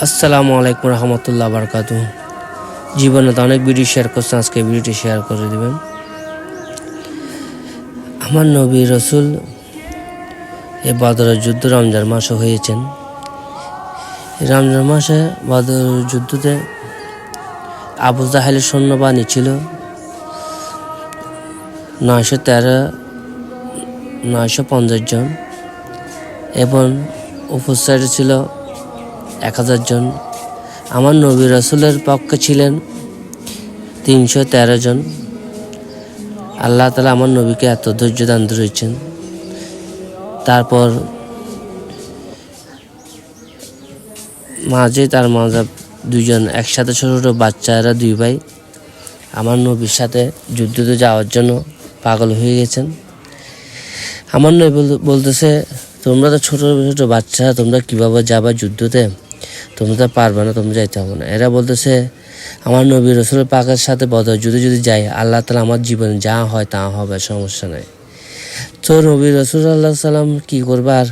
আসসালামু আলাইকুম রহমতুল্লাহ বারকাতু। জীবনে তো অনেক ভিডিও শেয়ার করছেন, আজকে ভিডিওটি শেয়ার করে দিবেন। আমার নবী রসুল এই বদরের যুদ্ধ রমজান মাসে হয়েছেন। রমজান মাসে বদরের যুদ্ধতে আবু জাহেলের সৈন্যবাহিনী ছিল 950 জন এবং উপর সাইডে ছিল 1000 জন। আমার নবী রসুলের পক্ষে ছিলেন 313 জন। আল্লাহ তাআলা আমার নবীকে এত ধৈর্য দান দিয়েছেন। তারপর তার মাঝে দুইজন একসাথে ছোট ছোট বাচ্চারা, 2 ভাই আমার নবীর সাথে যুদ্ধতে যাওয়ার জন্য পাগল হয়ে গেছেন। আমার নবী বলতেছে, তোমরা তো ছোট ছোট বাচ্চা, তোমরা কিভাবে যাবা যুদ্ধতে? তোমরা তো পারবে না, তোমরা যাইতে হবে না। এরা বলতেছে, আমার নবী রসুল পাকের সাথে বদর যুদ্ধে যদি যাই, আল্লাহ তাআলা আমার জীবনে যা হয় তা হবে, সমস্যা নাই। তো নবী রসুল আল্লাহ সাল্লাম কী করবে, আর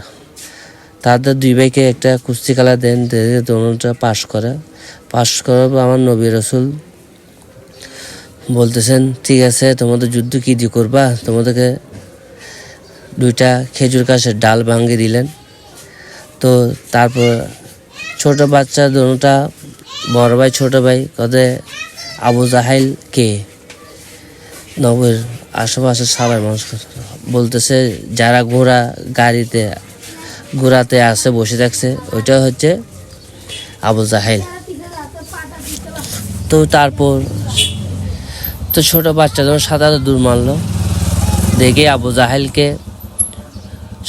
তাদের 2 ভাইকে একটা কুস্তি খেলা দেন, দোনোটা পাশ করার পর আমার নবী রসুল বলতেছেন, ঠিক আছে, তোমাদের যুদ্ধ কী দিয়ে করবা? তোমাদেরকে 2টা খেজুর গাছের ডাল ভাঙিয়ে দিলেন। তো তারপর ছোট বাচ্চা দোনোটা, বড় ভাই ছোট ভাই কদে আবু জাহেল কে? নবীর আশেপাশে সবাই মানুষ বলতেছে, যারা ঘোড়াতে আসে বসে থাকছে, ওইটা হচ্ছে আবু জাহেল। তো তারপর তো ছোট বাচ্চা যখন সাঁতারে দূর মারল, দেখে আবু জাহেলকে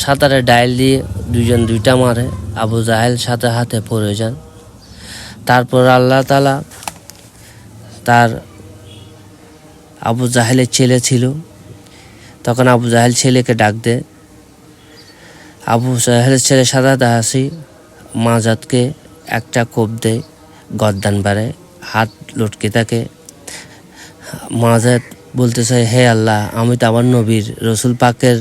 সাঁতারে ডাইল দিয়ে 2টা মারে। আবু জাহেল সাথে হাতে পড়ে যান। তারপর আল্লাহ তাআলা তার আবু জাহেলের ছেলে ছিল, তখন আবু জাহেল ছেলেকে ডাক দেয়। আবু জাহেলের ছেলে সাথে হাসি মাজাতকে একটা কোপ দেয়, গর্দান বাড়ায়, হাত লটকে থাকে। মাজাত বলতে চাই, হে আল্লাহ, আমি তো আমার নবীর রসুল পাকের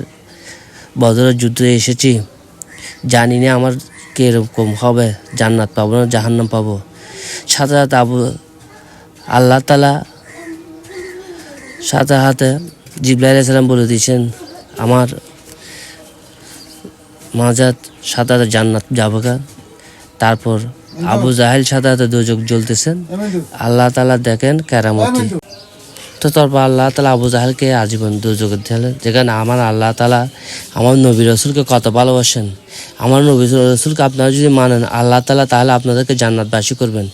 বদরের যুদ্ধে এসেছি, জানি না আমার কীরকম হবে, জান্নাত পাবো না জাহান্নাম পাবো। সাথে আল্লাহ তাআলা সাথে হাতে জিবরাইল আলাইহিস সালাম বলে দিয়েছেন, আমার মাজাত সাথে জান্নাত যাবে। তারপর আবু জাহেল সাথে দোজখ জ্বলতেছেন। আল্লাহ তাআলা দেখেন কেরামতি। তো তারপর আল্লাহ তাআলা আবু জাহেলকে আজীবন দোজখে দিলেন। যেখানে আমার আল্লাহ তাআলা আমার নবী রসুলকে কত ভালোবাসেন। আমার নবী রসুলকে আপনারা যদি মানেন, আল্লাহ তাআলা তাহলে আপনাদেরকে জান্নাতবাসী করবেন।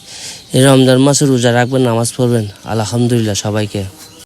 এই রমজান মাসে রোজা রাখবেন, নামাজ পড়বেন। আলহামদুলিল্লাহ সবাইকে।